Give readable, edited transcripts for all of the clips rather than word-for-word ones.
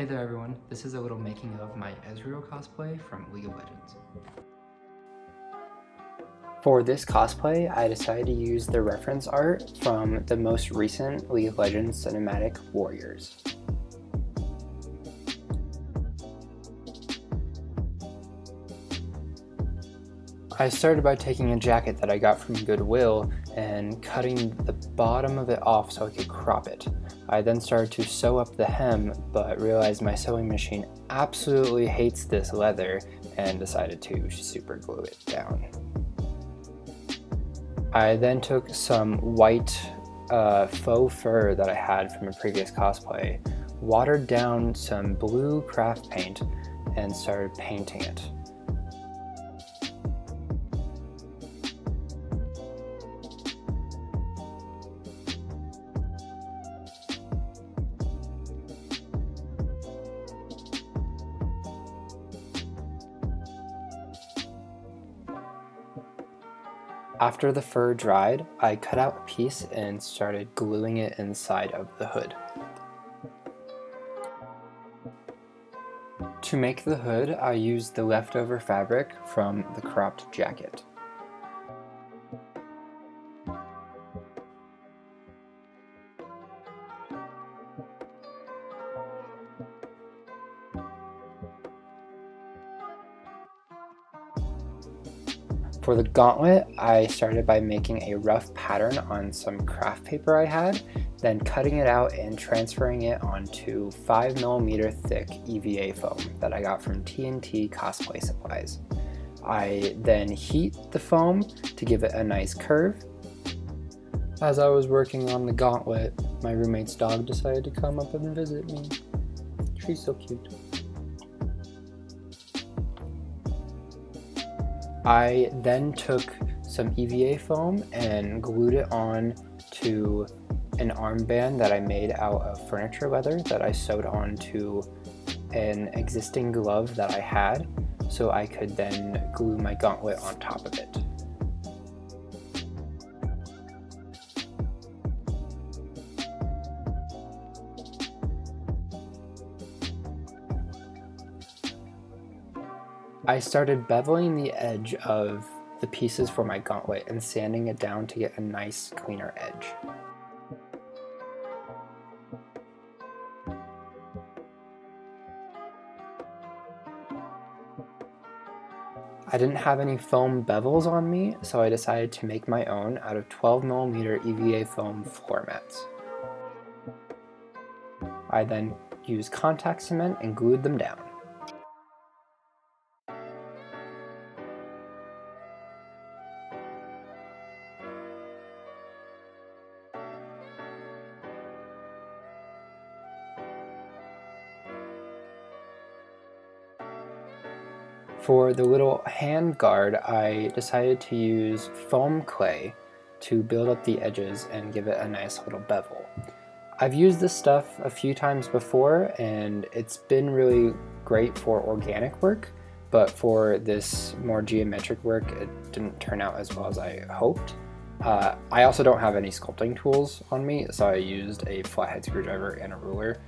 there everyone, this is a little making of my EZREAL cosplay from League of Legends. For this cosplay, I decided to use the reference art from the most recent League of Legends cinematic Warriors. I started by taking a jacket that I got from Goodwill and cutting the bottom of it off so I could crop it. I then started to sew up the hem, but realized my sewing machine absolutely hates this leather and decided to super glue it down. I then took some white faux fur that I had from a previous cosplay, watered down some blue craft paint, and started painting it. After the fur dried, I cut out a piece and started gluing it inside of the hood. To make the hood, I used the leftover fabric from the cropped jacket. For the gauntlet, I started by making a rough pattern on some craft paper I had, then cutting it out and transferring it onto 5mm thick EVA foam that I got from TNT Cosplay Supplies. I then heat the foam to give it a nice curve. As I was working on the gauntlet, my roommate's dog decided to come up and visit me. She's so cute. I then took some EVA foam and glued it on to an armband that I made out of furniture leather that I sewed onto an existing glove that I had, so I could then glue my gauntlet on top of it. I started beveling the edge of the pieces for my gauntlet and sanding it down to get a nice, cleaner edge. I didn't have any foam bevels on me, so I decided to make my own out of 12mm EVA foam floor mats. I then used contact cement and glued them down. For the little hand guard, I decided to use foam clay to build up the edges and give it a nice little bevel. I've used this stuff a few times before and it's been really great for organic work, but for this more geometric work it didn't turn out as well as I hoped. I also don't have any sculpting tools on me, so I used a flathead screwdriver and a ruler.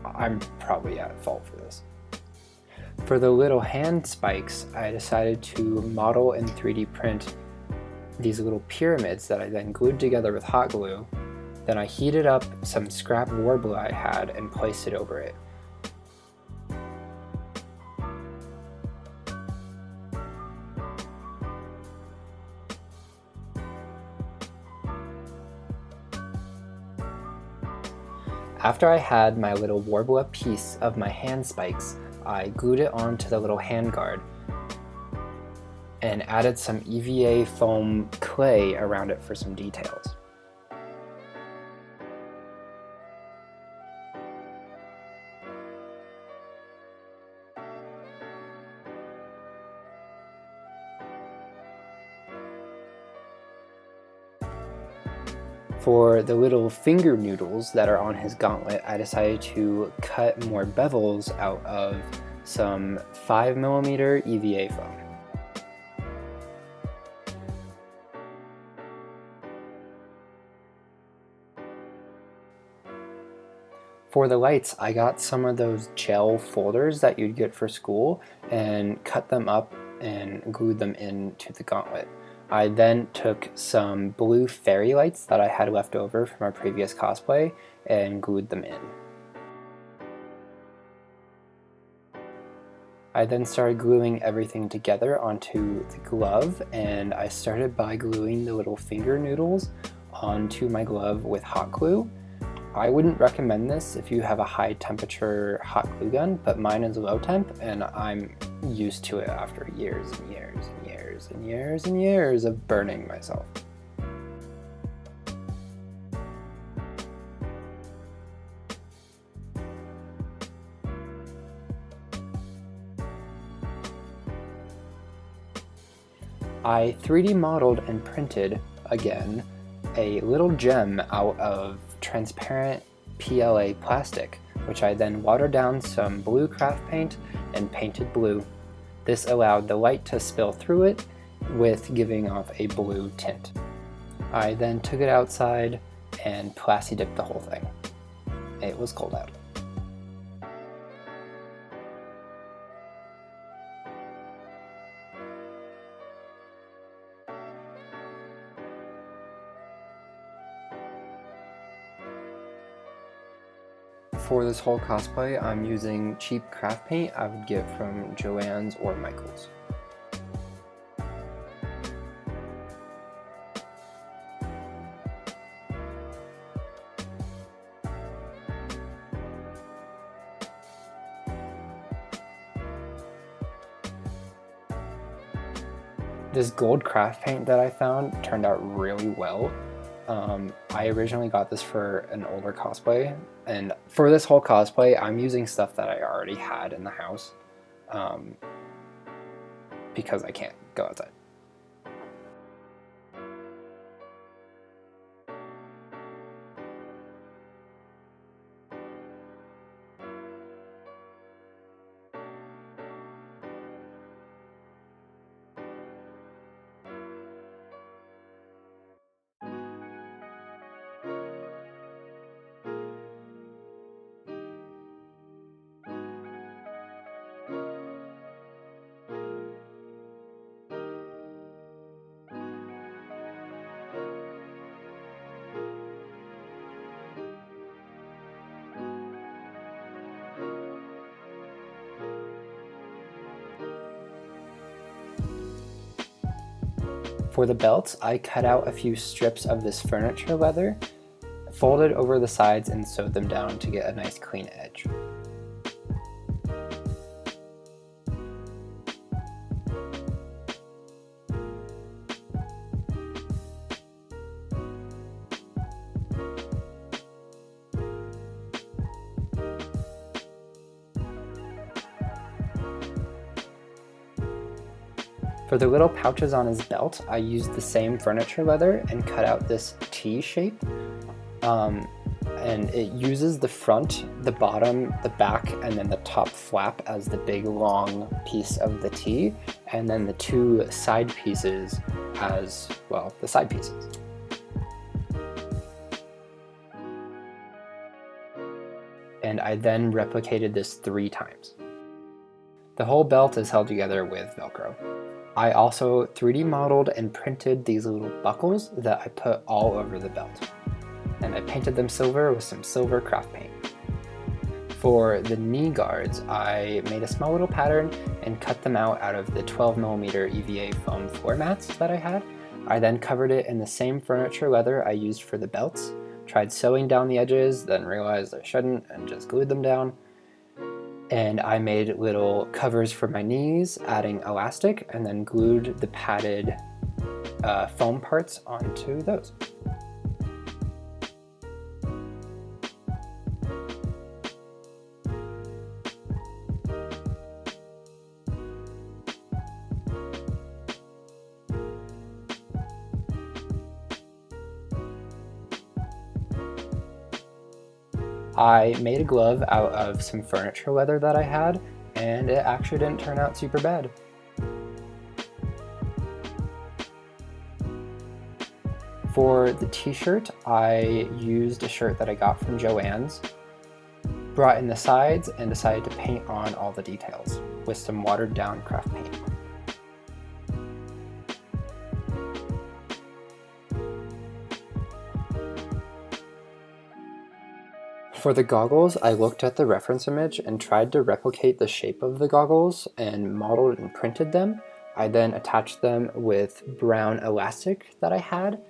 I'm probably at fault for this. For the little hand spikes, I decided to model and 3D print these little pyramids that I then glued together with hot glue. Then I heated up some scrap warbler I had and placed it over it. After I had my little warbler piece of my hand spikes, I glued it onto the little handguard and added some EVA foam clay around it for some details. For the little finger noodles that are on his gauntlet, I decided to cut more bevels out of some 5mm EVA foam. For the lights, I got some of those gel folders that you'd get for school and cut them up and glued them into the Gauntlet. I then took some blue fairy lights that I had left over from our previous cosplay and glued them in. I then started gluing everything together onto the glove, and I started by gluing the little finger noodles onto my glove with hot glue. I wouldn't recommend this if you have a high temperature hot glue gun, but mine is low temp and I'm used to it after years and years and years and years and years of burning myself. I 3D modeled and printed, again, a little gem out of transparent PLA plastic, which I then watered down some blue craft paint and painted blue. This allowed the light to spill through it with giving off a blue tint. I then took it outside and plasti dipped the whole thing. It was cold out. For this whole cosplay, I'm using cheap craft paint I would get from Joann's or Michael's. This gold craft paint that I found turned out really well. I originally got this for an older cosplay, and for this whole cosplay I'm using stuff that I already had in the house because I can't go outside. For the belts, I cut out a few strips of this furniture leather, folded over the sides and sewed them down to get a nice clean edge. For the little pouches on his belt, I used the same furniture leather and cut out this T shape. And it uses the front, the bottom, the back, and then the top flap as the big long piece of the T, and then the two side pieces as, well, the side pieces. And I then replicated this 3 times. The whole belt is held together with Velcro. I also 3D modeled and printed these little buckles that I put all over the belt. And I painted them silver with some silver craft paint. For the knee guards, I made a small little pattern and cut them out of the 12mm EVA foam floor mats that I had. I then covered it in the same furniture leather I used for the belts, tried sewing down the edges, then realized I shouldn't and just glued them down. And I made little covers for my knees, adding elastic, and then glued the padded foam parts onto those. I made a glove out of some furniture leather that I had, and it actually didn't turn out super bad. For the t-shirt, I used a shirt that I got from Joann's, brought in the sides and decided to paint on all the details with some watered down craft paint. For the goggles, I looked at the reference image and tried to replicate the shape of the goggles and modeled and printed them. I then attached them with brown elastic that I had.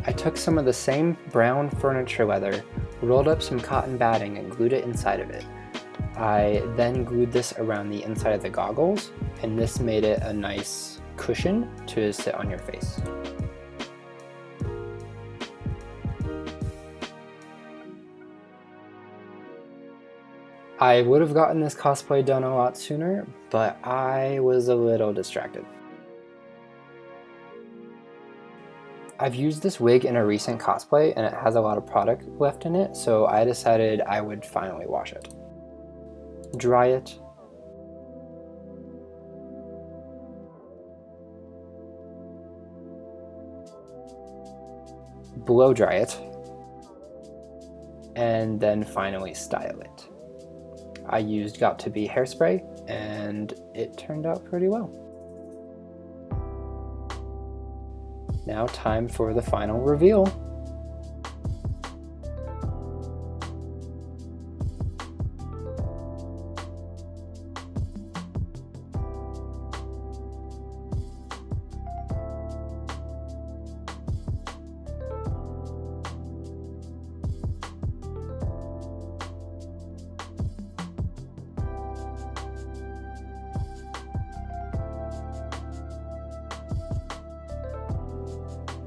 I took some of the same brown furniture leather, rolled up some cotton batting and glued it inside of it. I then glued this around the inside of the goggles, and this made it a nice cushion to sit on your face. I would have gotten this cosplay done a lot sooner, but I was a little distracted. I've used this wig in a recent cosplay and it has a lot of product left in it, so I decided I would finally wash it. Dry it. Blow dry it. And then finally style it. I used Got To Be hairspray and it turned out pretty well. Now time for the final reveal.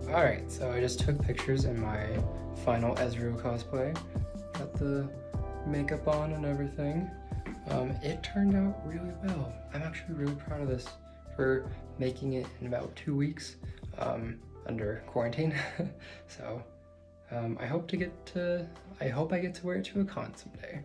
Alright, so I just took pictures in my final EZREAL cosplay. Got the makeup on and everything. It turned out really well. I'm actually really proud of this for making it in about 2 weeks under quarantine. So I hope I get to wear it to a con someday.